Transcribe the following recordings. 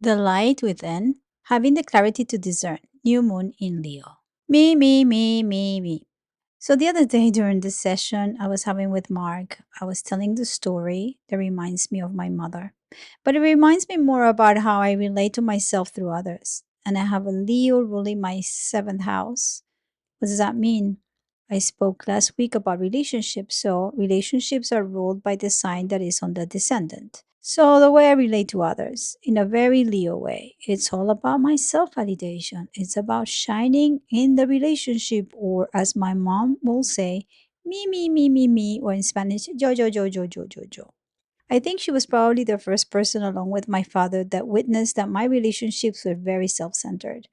The light within, having the clarity to discern. New moon in Leo. Me. So the other day during this session I was having with Mark, I was telling the story that reminds me of my mother. But it reminds me more about how I relate to myself through others. And I have a Leo ruling my seventh house. What does that mean? I spoke last week about relationships. So, relationships are ruled by the sign that is on the descendant. So, the way I relate to others, in a very Leo way, it's all about my self validation. It's about shining in the relationship, or as my mom will say, me, or in Spanish, yo. I think she was probably the first person, along with my father, that witnessed that my relationships were very self centered.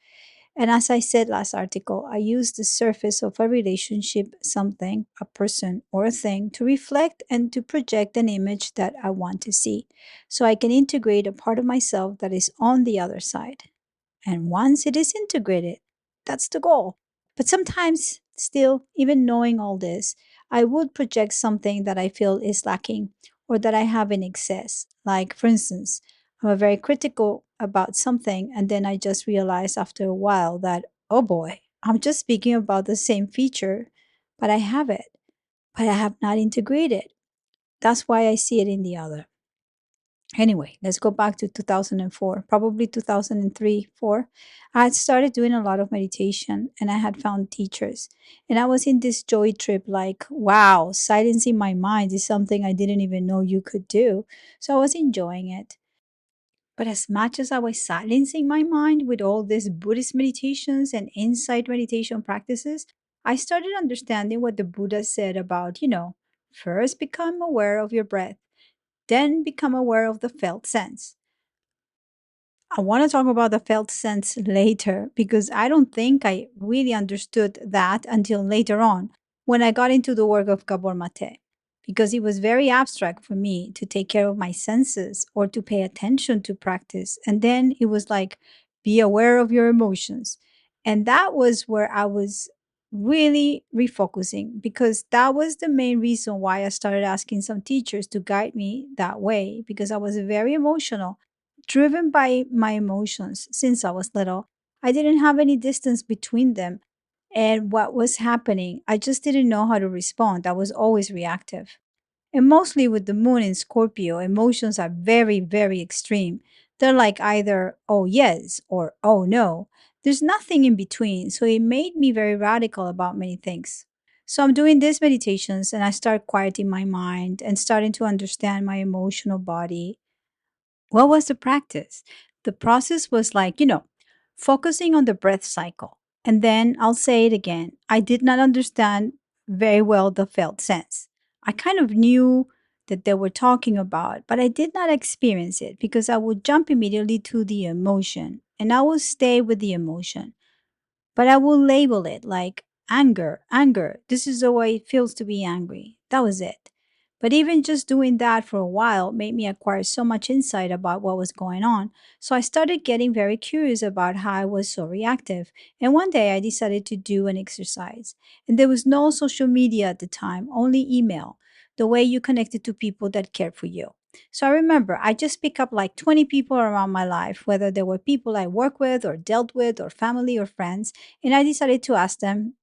And as I said last article, I use the surface of a relationship, something, a person, or a thing to reflect and to project an image that I want to see. So I can integrate a part of myself that is on the other side. And once it is integrated, that's the goal. But sometimes, still, even knowing all this, I would project something that I feel is lacking or that I have in excess. Like, for instance, I'm very critical about something, and then I just realize after a while that, oh boy, I'm just speaking about the same feature, but I have it, but I have not integrated. That's why I see it in the other. Anyway, let's go back to 2004, probably 2003, 4. I had started doing a lot of meditation and I had found teachers. And I was in this joy trip like, wow, silencing my mind is something I didn't even know you could do. So I was enjoying it. But as much as I was silencing my mind with all these Buddhist meditations and insight meditation practices, I started understanding what the Buddha said about, first become aware of your breath, then become aware of the felt sense. I want to talk about the felt sense later because I don't think I really understood that until later on when I got into the work of Gabor Mate. Because it was very abstract for me to take care of my senses or to pay attention to practice. And then it was like, be aware of your emotions. And that was where I was really refocusing because that was the main reason why I started asking some teachers to guide me that way because I was very emotional, driven by my emotions since I was little. I didn't have any distance between them and what was happening. I just didn't know how to respond. I was always reactive. And mostly with the moon in Scorpio, emotions are very, very extreme. They're like either, oh yes, or oh no. There's nothing in between. So it made me very radical about many things. So I'm doing these meditations and I start quieting my mind and starting to understand my emotional body. What was the practice? The process was like, focusing on the breath cycle. And then I'll say it again. I did not understand very well the felt sense. I kind of knew that they were talking about, but I did not experience it because I would jump immediately to the emotion and I would stay with the emotion. But I will label it like anger. This is the way it feels to be angry. That was it. But even just doing that for a while made me acquire so much insight about what was going on. So I started getting very curious about how I was so reactive. And one day I decided to do an exercise. And there was no social media at the time, only email, the way you connected to people that cared for you. So I remember I just picked up like 20 people around my life, whether they were people I work with or dealt with or family or friends, and I decided to ask them.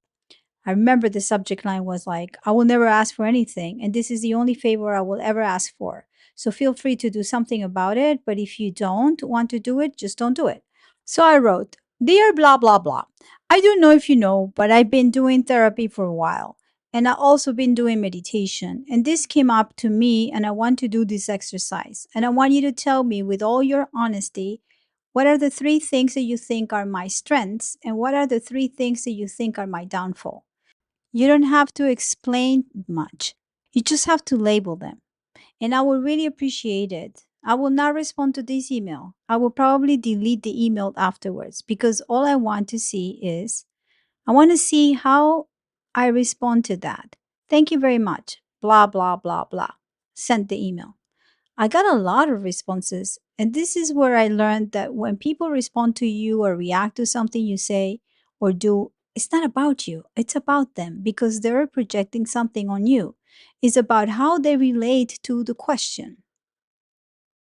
I remember the subject line was like, I will never ask for anything, and this is the only favor I will ever ask for. So feel free to do something about it, but if you don't want to do it, just don't do it. So I wrote, Dear blah, blah, blah. I don't know if you know, but I've been doing therapy for a while. And I've also been doing meditation. And this came up to me, and I want to do this exercise. And I want you to tell me with all your honesty, what are the three things that you think are my strengths? And what are the three things that you think are my downfall? You don't have to explain much. You just have to label them. And I will really appreciate it. I will not respond to this email. I will probably delete the email afterwards because all I want to see is I want to see how I respond to that. Thank you very much. Blah, blah, blah, blah. Send the email. I got a lot of responses. And this is where I learned that when people respond to you or react to something you say or do, it's not about you, it's about them because they're projecting something on you. It's about how they relate to the question.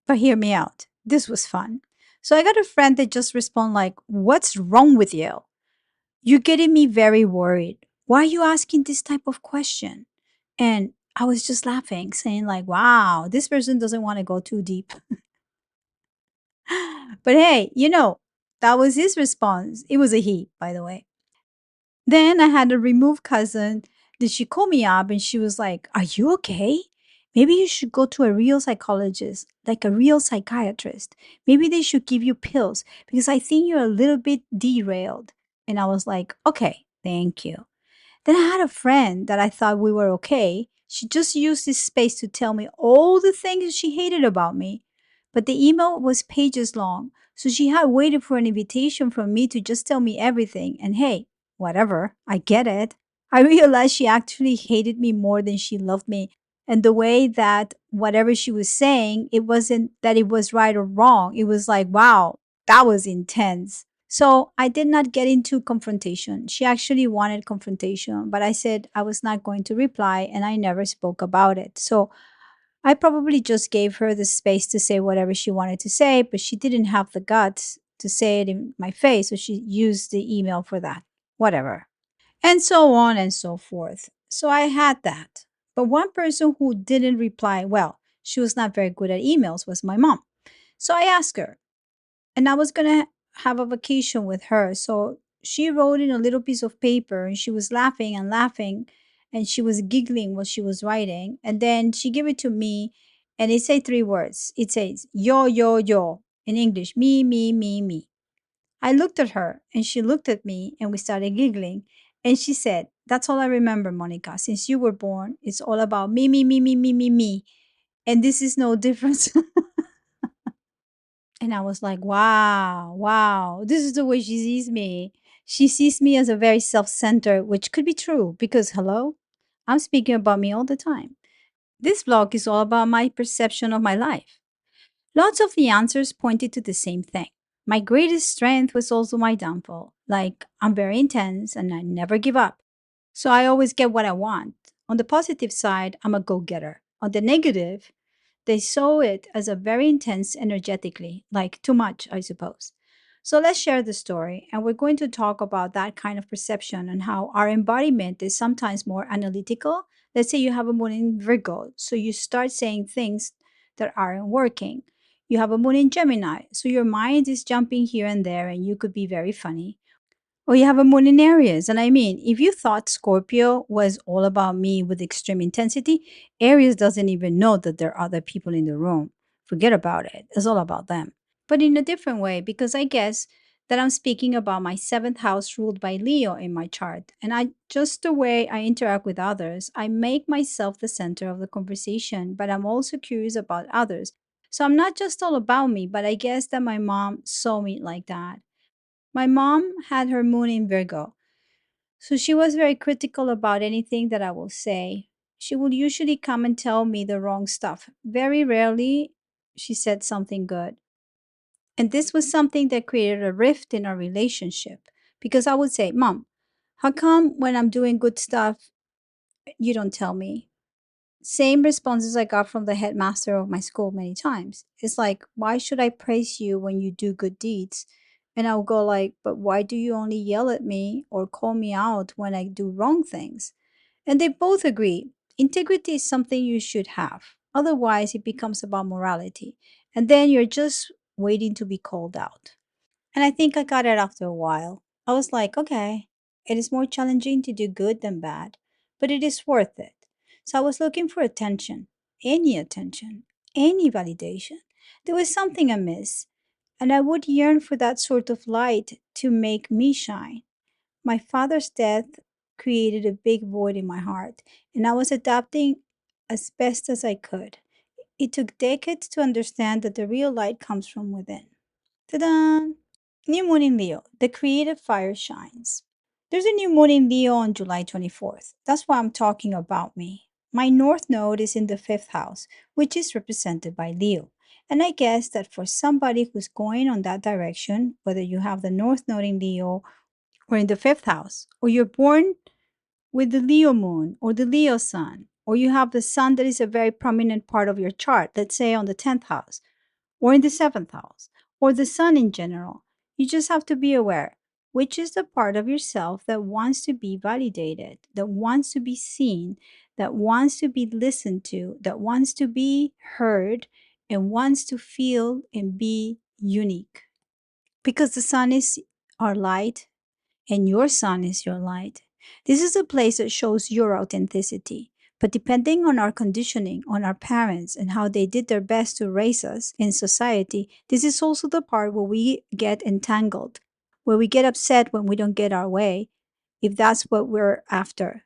But hear me out. This was fun. So I got a friend that just respond like, "What's wrong with you? You're getting me very worried. Why are you asking this type of question?" And I was just laughing, saying like, "Wow, this person doesn't want to go too deep." But hey, that was his response. It was a he, by the way. Then I had a removed cousin that she called me up and she was like, "Are you okay? Maybe you should go to a real psychologist, like a real psychiatrist. Maybe they should give you pills because I think you're a little bit derailed." And I was like, "Okay, thank you." Then I had a friend that I thought we were okay. She just used this space to tell me all the things she hated about me. But the email was pages long, so she had waited for an invitation from me to just tell me everything. And hey, whatever, I get it. I realized she actually hated me more than she loved me. And the way that whatever she was saying, it wasn't that it was right or wrong. It was like, wow, that was intense. So I did not get into confrontation. She actually wanted confrontation, but I said I was not going to reply and I never spoke about it. So I probably just gave her the space to say whatever she wanted to say, but she didn't have the guts to say it in my face. So she used the email for that. Whatever. And so on and so forth. So I had that. But one person who didn't reply, well, she was not very good at emails, was my mom. So I asked her, and I was gonna have a vacation with her. So she wrote in a little piece of paper and she was laughing and laughing and she was giggling while she was writing. And then she gave it to me and it said three words. It says, yo, yo, yo, in English, me, me, me, me. I looked at her and she looked at me and we started giggling. And she said, "That's all I remember, Monica. Since you were born, it's all about me, me, me, me, me, me, me. And this is no difference." And I was like, wow, wow, this is the way she sees me. She sees me as a very self centered, which could be true because, hello, I'm speaking about me all the time. This vlog is all about my perception of my life. Lots of the answers pointed to the same thing. My greatest strength was also my downfall. Like, I'm very intense and I never give up. So I always get what I want. On the positive side, I'm a go getter. On the negative, they saw it as a very intense energetically, like too much, I suppose. So let's share the story, and we're going to talk about that kind of perception and how our embodiment is sometimes more analytical. Let's say you have a moon in Virgo, so you start saying things that aren't working. You have a moon in Gemini, so your mind is jumping here and there, and you could be very funny. Or you have a moon in Aries. And I mean, if you thought Scorpio was all about me with extreme intensity, Aries doesn't even know that there are other people in the room. Forget about it. It's all about them. But in a different way, because I guess that I'm speaking about my seventh house ruled by Leo in my chart. And I just the way I interact with others, I make myself the center of the conversation, but I'm also curious about others. So I'm not just all about me, but I guess that my mom saw me like that. My mom had her moon in Virgo, so she was very critical about anything that I will say. She would usually come and tell me the wrong stuff. Very rarely, she said something good. And this was something that created a rift in our relationship because I would say, "Mom, how come when I'm doing good stuff, you don't tell me?" Same responses I got from the headmaster of my school many times. It's like, "Why should I praise you when you do good deeds?" And I'll go like, "But why do you only yell at me or call me out when I do wrong things?" And they both agree. Integrity is something you should have. Otherwise, it becomes about morality. And then you're just waiting to be called out. And I think I got it after a while. I was like, okay, it is more challenging to do good than bad, but it is worth it. So I was looking for attention, any validation. There was something amiss, and I would yearn for that sort of light to make me shine. My father's death created a big void in my heart, and I was adapting as best as I could. It took decades to understand that the real light comes from within. Ta-da! New moon in Leo. The creative fire shines. There's a new moon in Leo on July 24th. That's why I'm talking about me. My north node is in the fifth house, which is represented by Leo. And I guess that for somebody who's going on that direction, whether you have the north node in Leo or in the fifth house, or you're born with the Leo moon or the Leo sun, or you have the sun that is a very prominent part of your chart, let's say on the 10th house or in the seventh house, or the sun in general. You just have to be aware which is the part of yourself that wants to be validated, that wants to be seen, that wants to be listened to, that wants to be heard, and wants to feel and be unique. Because the sun is our light and your sun is your light. This is a place that shows your authenticity. But depending on our conditioning, on our parents, and how they did their best to raise us in society, this is also the part where we get entangled, where we get upset when we don't get our way, if that's what we're after.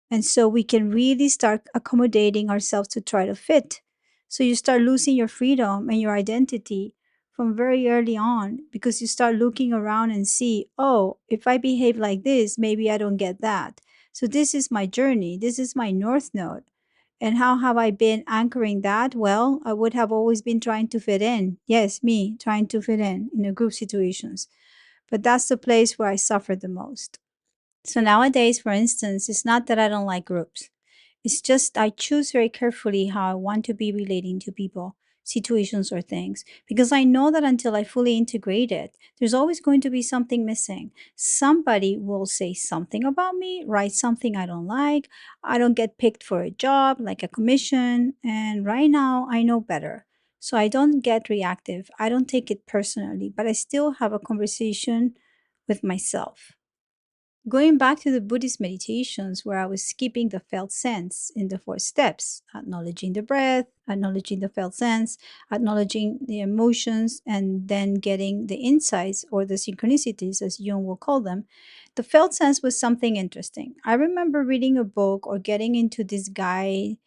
And so we can really start accommodating ourselves to try to fit. So you start losing your freedom and your identity from very early on because you start looking around and see, oh, if I behave like this, maybe I don't get that. So this is my journey. This is my north node. And how have I been anchoring that? Well, I would have always been trying to fit in. Yes, me trying to fit in a group situations. But that's the place where I suffered the most. So nowadays, for instance, it's not that I don't like groups. It's just I choose very carefully how I want to be relating to people, situations, or things, because I know that until I fully integrate it, there's always going to be something missing. Somebody will say something about me, write something I don't like. I don't get picked for a job, like a commission. And right now, I know better. So I don't get reactive. I don't take it personally, but I still have a conversation with myself. Going back to the Buddhist meditations where I was skipping the felt sense in the four steps, acknowledging the breath, acknowledging the felt sense, acknowledging the emotions, and then getting the insights or the synchronicities, as Jung will call them, the felt sense was something interesting. I remember reading a book or getting into this guy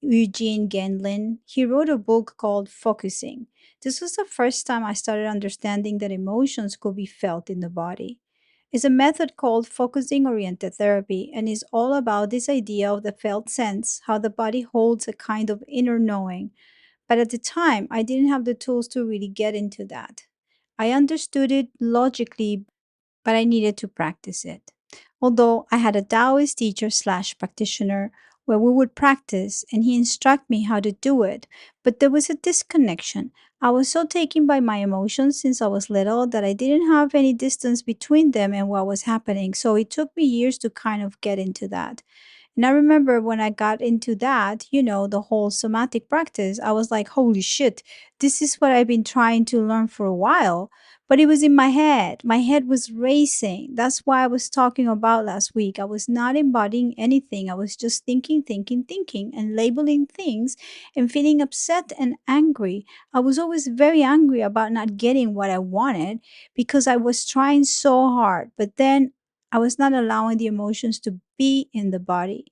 Eugene Gendlin. He wrote a book called Focusing. This was the first time I started understanding that emotions could be felt in the body. It's a method called focusing oriented therapy and is all about this idea of the felt sense, how the body holds a kind of inner knowing. But at the time, I didn't have the tools to really get into that. I understood it logically, but I needed to practice it. Although I had a Taoist teacher slash practitioner where we would practice and he instructed me how to do it, but there was a disconnection. I was so taken by my emotions since I was little that I didn't have any distance between them and what was happening. So it took me years to kind of get into that. And I remember when I got into that, the whole somatic practice, I was like, holy shit, this is what I've been trying to learn for a while. But it was in my head. My head was racing. That's why I was talking about last week. I was not embodying anything. I was just thinking, thinking, thinking, and labeling things and feeling upset and angry. I was always very angry about not getting what I wanted because I was trying so hard. But then I was not allowing the emotions to be in the body.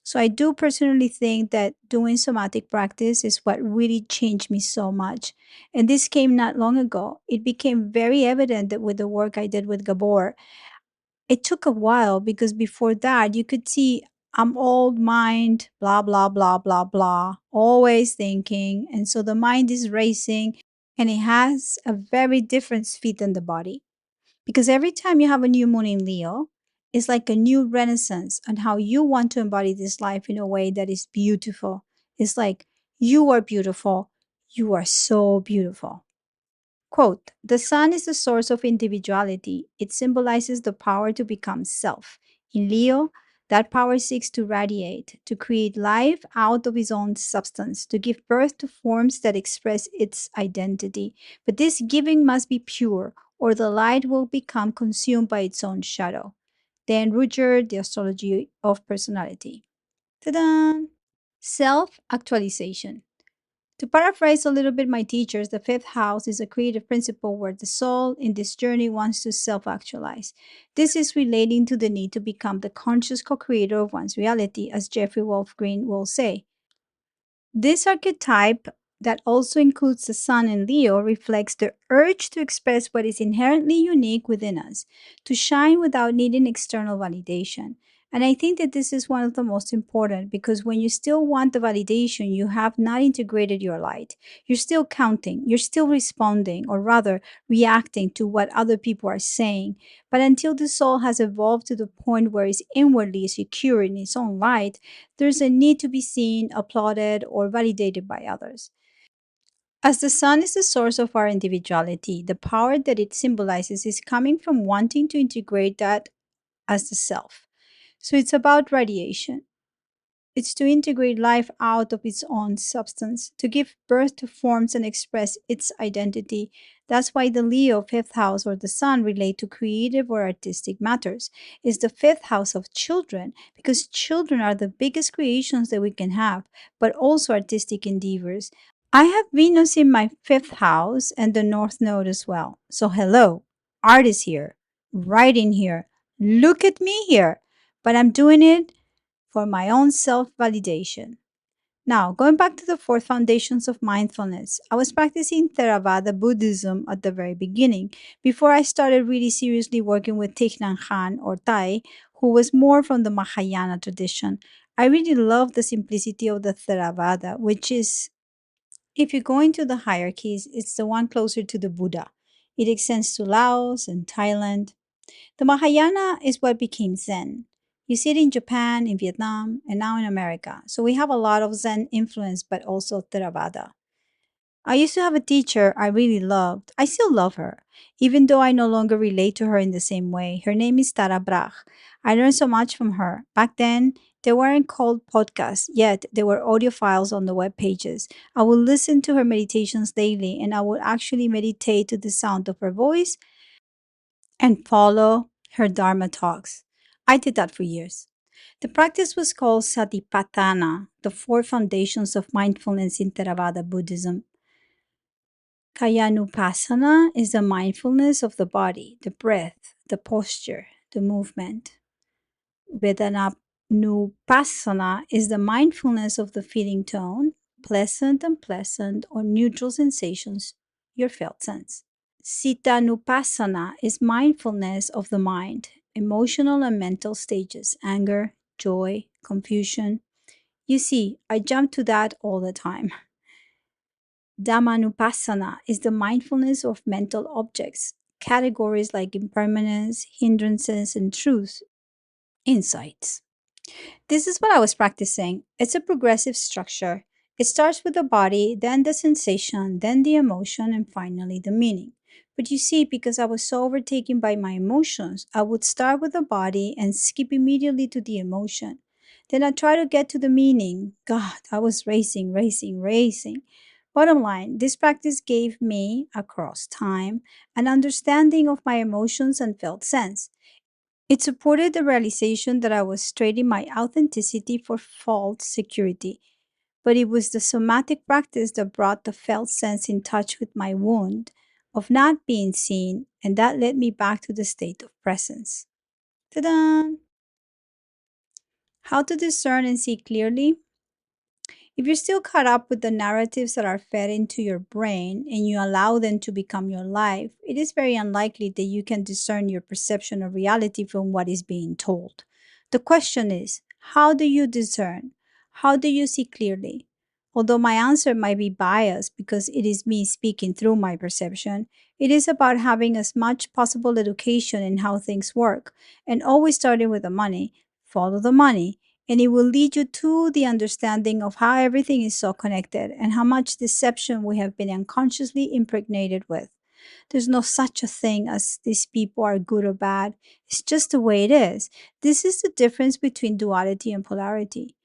So I do personally think that doing somatic practice is what really changed me so much. And this came not long ago. It became very evident that with the work I did with Gabor, it took a while because before that you could see I'm old mind, blah, blah, blah, blah, blah, always thinking. And so the mind is racing and it has a very different speed than the body. Because every time you have a new moon in Leo, it's like a new renaissance on how you want to embody this life in a way that is beautiful. It's like, you are beautiful. You are so beautiful. Quote, the sun is the source of individuality. It symbolizes the power to become self. In Leo, that power seeks to radiate, to create life out of its own substance, to give birth to forms that express its identity. But this giving must be pure, or the light will become consumed by its own shadow. Dan Ruger, The Astrology of Personality. Ta-da! Self-actualization. To paraphrase a little bit my teachers, the fifth house is a creative principle where the soul in this journey wants to self actualize. This is relating to the need to become the conscious co creator of one's reality, as Jeffrey Wolf Green will say. This archetype, that also includes the sun in Leo, reflects the urge to express what is inherently unique within us, to shine without needing external validation. And I think that this is one of the most important because when you still want the validation, you have not integrated your light. You're still counting, you're still responding, or rather reacting to what other people are saying. But until the soul has evolved to the point where it's inwardly secure in its own light, there's a need to be seen, applauded, or validated by others. As the sun is the source of our individuality, the power that it symbolizes is coming from wanting to integrate that as the self. So it's about radiation. It's to integrate life out of its own substance, to give birth to forms and express its identity. That's why the Leo fifth house or the sun relate to creative or artistic matters. Is the fifth house of children because children are the biggest creations that we can have, but also artistic endeavors. I have Venus in my fifth house and the North Node as well. So, hello, art is here, writing here. Look at me here. But I'm doing it for my own self validation. Now, going back to the four foundations of mindfulness, I was practicing Theravada Buddhism at the very beginning, before I started really seriously working with Thich Nhat Hanh or Thai, who was more from the Mahayana tradition. I really love the simplicity of the Theravada, which is, if you go into the hierarchies, it's the one closer to the Buddha. It extends to Laos and Thailand. The Mahayana is what became Zen. You see it in Japan, in Vietnam, and now in America. So we have a lot of Zen influence, but also Theravada. I used to have a teacher I really loved. I still love her, even though I no longer relate to her in the same way. Her name is Tara Brach. I learned so much from her. Back then, they weren't called podcasts, yet they were audio files on the web pages. I would listen to her meditations daily, and I would actually meditate to the sound of her voice and follow her Dharma talks. I did that for years. The practice was called Satipatthana, the four foundations of mindfulness in Theravada Buddhism. Kayanupassana is the mindfulness of the body, the breath, the posture, the movement. Vedananupassana is the mindfulness of the feeling tone, pleasant, unpleasant, or neutral sensations, your felt sense. Sitanupassana is mindfulness of the mind, emotional and mental stages, anger, joy, confusion. You see, I jump to that all the time. Dhammanupassana is the mindfulness of mental objects, categories like impermanence, hindrances, and truth, insights. This is what I was practicing. It's a progressive structure. It starts with the body, then the sensation, then the emotion, and finally the meaning. But you see, because I was so overtaken by my emotions, I would start with the body and skip immediately to the emotion. Then I try to get to the meaning. God, I was racing, racing, racing. Bottom line, this practice gave me, across time, an understanding of my emotions and felt sense. It supported the realization that I was trading my authenticity for false security, but it was the somatic practice that brought the felt sense in touch with my wound of not being seen, and that led me back to the state of presence. Ta-da! How to discern and see clearly? If you're still caught up with the narratives that are fed into your brain and you allow them to become your life, it is very unlikely that you can discern your perception of reality from what is being told. The question is, how do you discern? How do you see clearly? Although my answer might be biased because it is me speaking through my perception, it is about having as much possible education in how things work and always starting with the money. Follow the money and it will lead you to the understanding of how everything is so connected and how much deception we have been unconsciously impregnated with. There's no such a thing as these people are good or bad. It's just the way it is. This is the difference between duality and polarity.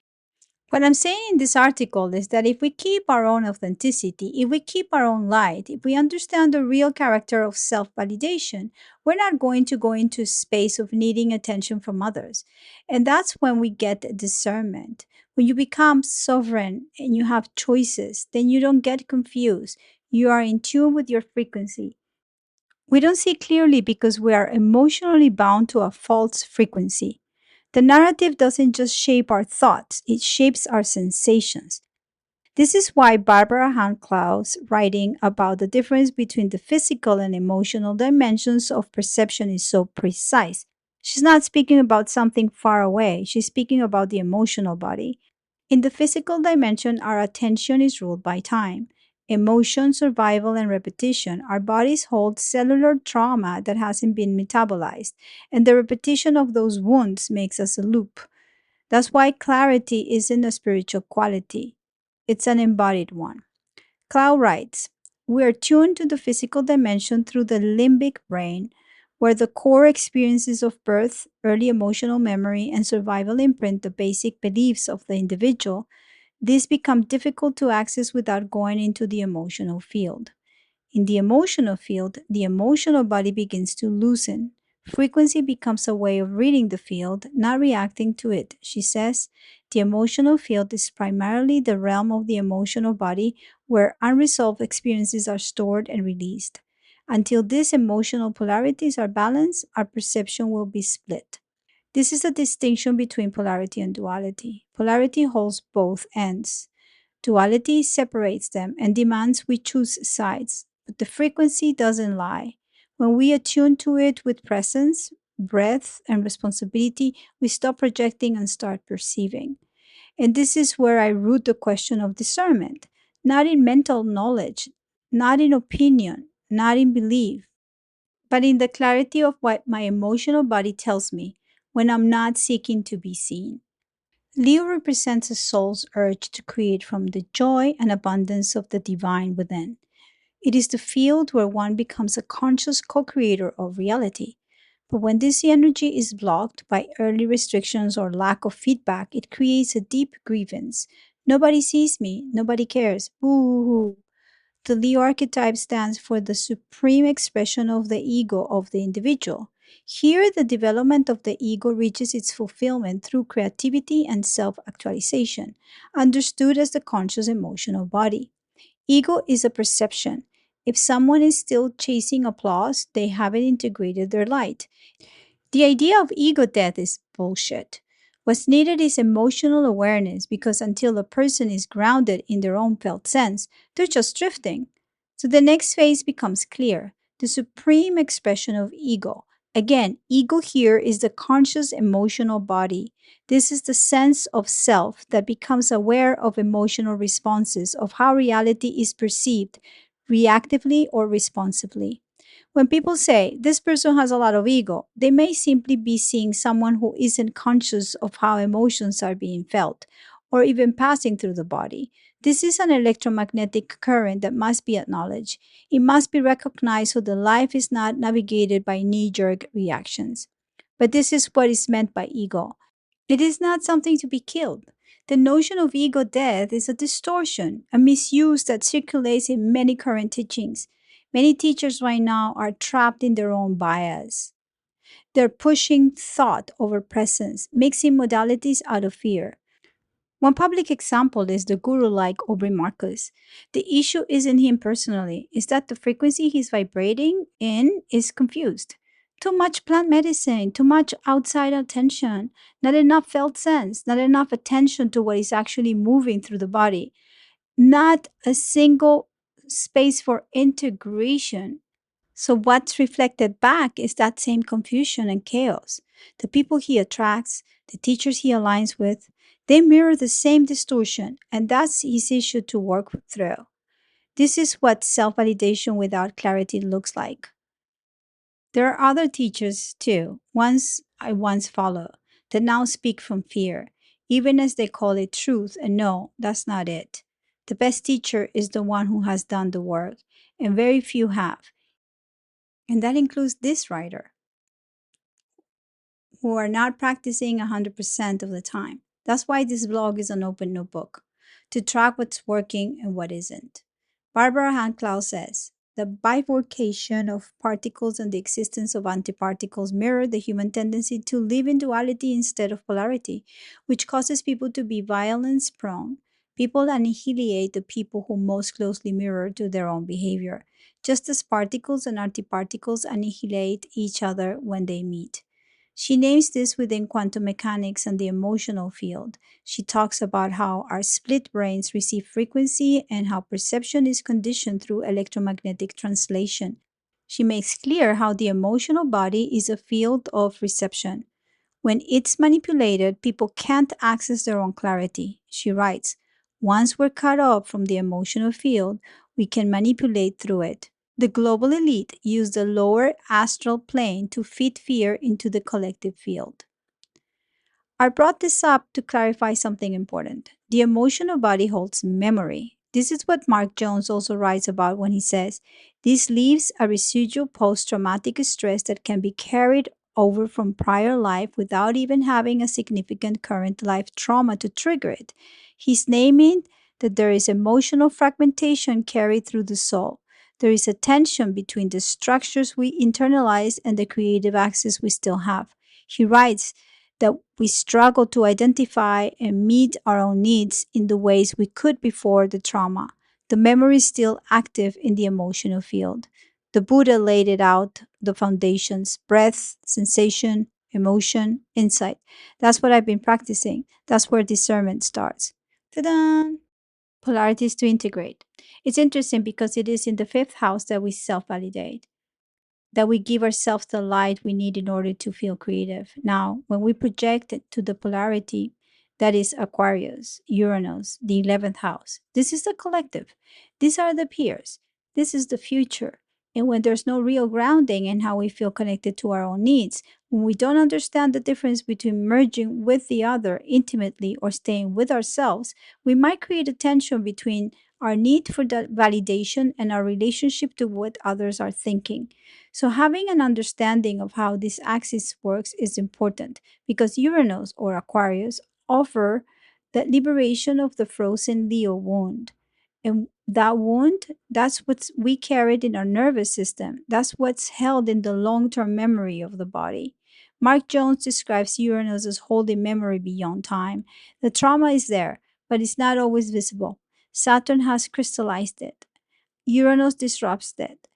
What I'm saying in this article is that if we keep our own authenticity, if we keep our own light, if we understand the real character of self validation, we're not going to go into a space of needing attention from others. And that's when we get discernment. When you become sovereign and you have choices, then you don't get confused. You are in tune with your frequency. We don't see clearly because we are emotionally bound to a false frequency. The narrative doesn't just shape our thoughts, it shapes our sensations. This is why Barbara Handclau's writing about the difference between the physical and emotional dimensions of perception is so precise. She's not speaking about something far away, she's speaking about the emotional body. In the physical dimension, our attention is ruled by time. Emotion, survival, and repetition. Our bodies hold cellular trauma that hasn't been metabolized, and the repetition of those wounds makes us a loop. That's why clarity isn't a spiritual quality, it's an embodied one. Clow writes, We are tuned to the physical dimension through the limbic brain, where the core experiences of birth, early emotional memory, and survival imprint the basic beliefs of the individual. These become difficult to access without going into the emotional field. In the emotional field, the emotional body begins to loosen. Frequency becomes a way of reading the field, not reacting to it. She says the emotional field is primarily the realm of the emotional body where unresolved experiences are stored and released. Until these emotional polarities are balanced, our perception will be split. This is a distinction between polarity and duality. Polarity holds both ends. Duality separates them and demands we choose sides, but the frequency doesn't lie. When we attune to it with presence, breath, and responsibility, we stop projecting and start perceiving. And this is where I root the question of discernment, not in mental knowledge, not in opinion, not in belief, but in the clarity of what my emotional body tells me when I'm not seeking to be seen. Leo represents a soul's urge to create from the joy and abundance of the divine within. It is the field where one becomes a conscious co creator of reality. But when this energy is blocked by early restrictions or lack of feedback, it creates a deep grievance. Nobody sees me, nobody cares. Boo hoo. The Leo archetype stands for the supreme expression of the ego of the individual. Here, the development of the ego reaches its fulfillment through creativity and self actualization, understood as the conscious emotional body. Ego is a perception. If someone is still chasing applause, they haven't integrated their light. The idea of ego death is bullshit. What's needed is emotional awareness because until a person is grounded in their own felt sense, they're just drifting. So the next phase becomes clear the supreme expression of ego. Again, ego here is the conscious emotional body. This is the sense of self that becomes aware of emotional responses, of how reality is perceived, reactively or responsively. When people say this person has a lot of ego, they may simply be seeing someone who isn't conscious of how emotions are being felt or even passing through the body. This is an electromagnetic current that must be acknowledged. It must be recognized so the life is not navigated by knee jerk reactions. But this is what is meant by ego. It is not something to be killed. The notion of ego death is a distortion, a misuse that circulates in many current teachings. Many teachers right now are trapped in their own bias. They're pushing thought over presence, mixing modalities out of fear. One public example is the guru like Aubrey Marcus. The issue isn't him personally, it's that the frequency he's vibrating in is confused. Too much plant medicine, too much outside attention, not enough felt sense, not enough attention to what is actually moving through the body, not a single space for integration. So, what's reflected back is that same confusion and chaos. The people he attracts, the teachers he aligns with, they mirror the same distortion, and that's his issue to work through. This is what self validation without clarity looks like. There are other teachers too, ones I once followed, that now speak from fear, even as they call it truth, and no, that's not it. The best teacher is the one who has done the work, and very few have. And that includes this writer, who are not practicing 100% of the time. That's why this blog is an open notebook to track what's working and what isn't. Barbara Hanklau says the bifurcation of particles and the existence of antiparticles mirror the human tendency to live in duality instead of polarity, which causes people to be violence prone. People annihilate the people who most closely mirror to their own behavior, just as particles and antiparticles annihilate each other when they meet. She names this within quantum mechanics and the emotional field. She talks about how our split brains receive frequency and how perception is conditioned through electromagnetic translation. She makes clear how the emotional body is a field of reception. When it's manipulated, people can't access their own clarity. She writes, once we're cut off from the emotional field, we can manipulate through it. The global elite use the lower astral plane to feed fear into the collective field. I brought this up to clarify something important. The emotional body holds memory. This is what Mark Jones also writes about when he says, this leaves a residual post traumatic stress that can be carried over from prior life without even having a significant current life trauma to trigger it. He's naming that there is emotional fragmentation carried through the soul. There is a tension between the structures we internalize and the creative access we still have. He writes that we struggle to identify and meet our own needs in the ways we could before the trauma. The memory is still active in the emotional field. The Buddha laid it out, the foundations: breath, sensation, emotion, insight. That's what I've been practicing. That's where discernment starts. Ta-da! Polarities to integrate. It's interesting because it is in the fifth house that we self validate, that we give ourselves the light we need in order to feel creative. Now, when we project it to the polarity, that is Aquarius, Uranus, the 11th house, this is the collective. These are the peers. This is the future. And when there's no real grounding in how we feel connected to our own needs, when we don't understand the difference between merging with the other intimately or staying with ourselves, we might create a tension between our need for that validation and our relationship to what others are thinking. So, having an understanding of how this axis works is important because Uranus or Aquarius offer the liberation of the frozen Leo wound. And that wound, that's what we carried in our nervous system. That's what's held in the long term memory of the body. Mark Jones describes Uranus as holding memory beyond time. The trauma is there, but it's not always visible. Saturn has crystallized it. Uranus disrupts it.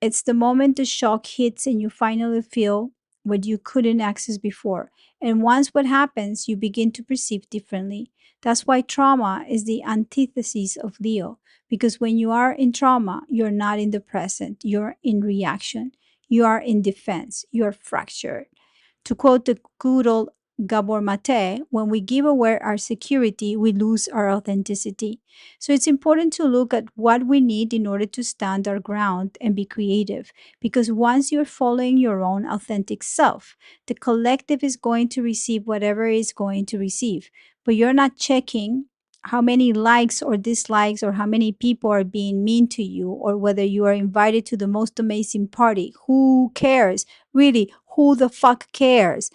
It's the moment the shock hits and you finally feel what you couldn't access before. And once what happens, you begin to perceive differently. That's why trauma is the antithesis of Leo, because when you are in trauma, you're not in the present, you're in reaction, you are in defense, you're fractured. To quote the good old Gabor Mate, when we give away our security, we lose our authenticity. So it's important to look at what we need in order to stand our ground and be creative. Because once you're following your own authentic self, the collective is going to receive whatever it is going to receive. But you're not checking how many likes or dislikes or how many people are being mean to you or whether you are invited to the most amazing party. Who cares? Really, who the fuck cares?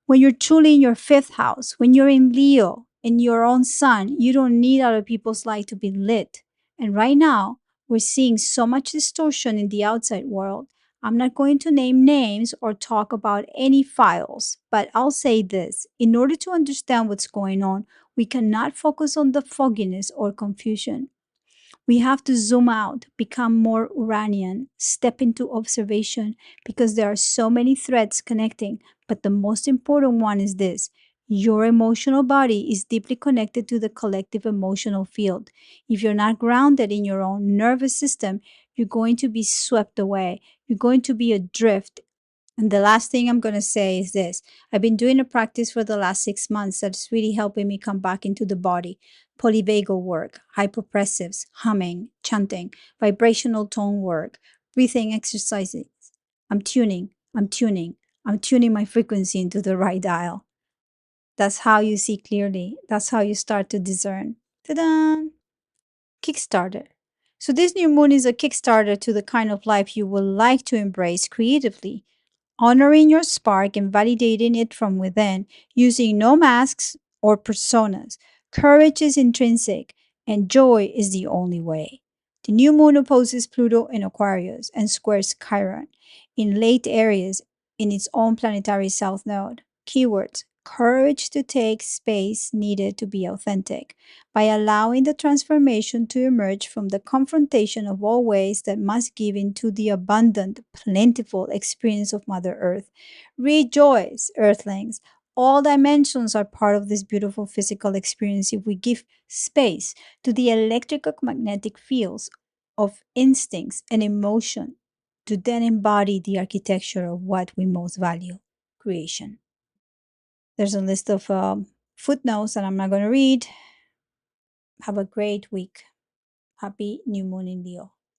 When you're truly in your fifth house, when you're in Leo, in your own sun, you don't need other people's light to be lit. And right now, we're seeing so much distortion in the outside world. I'm not going to name names or talk about any files, but I'll say this. In order to understand what's going on, we cannot focus on the fogginess or confusion. We have to zoom out, become more Uranian, step into observation because there are so many threads connecting. But the most important one is this: your emotional body is deeply connected to the collective emotional field. If you're not grounded in your own nervous system, you're going to be swept away. You're going to be adrift. And the last thing I'm going to say is this: I've been doing a practice for the last 6 months that's really helping me come back into the body. Polyvagal work, hypopressives, humming, chanting, vibrational tone work, breathing exercises. I'm tuning, I'm tuning, I'm tuning my frequency into the right dial. That's how you see clearly. That's how you start to discern. Ta-da! Kickstarter. So this new moon is a kickstarter to the kind of life you would like to embrace creatively, honoring your spark and validating it from within, using no masks or personas. Courage is intrinsic, and joy is the only way. The new moon opposes Pluto in Aquarius and squares Chiron in late Aries in its own planetary south node. Keywords: courage to take space needed to be authentic, by allowing the transformation to emerge from the confrontation of all ways that must give into the abundant, plentiful experience of Mother Earth. Rejoice, Earthlings! All dimensions are part of this beautiful physical experience if we give space to the electromagnetic fields of instincts and emotion to then embody the architecture of what we most value: creation. There's a list of footnotes that I'm not going to read. Have a great week. Happy new moon in Leo.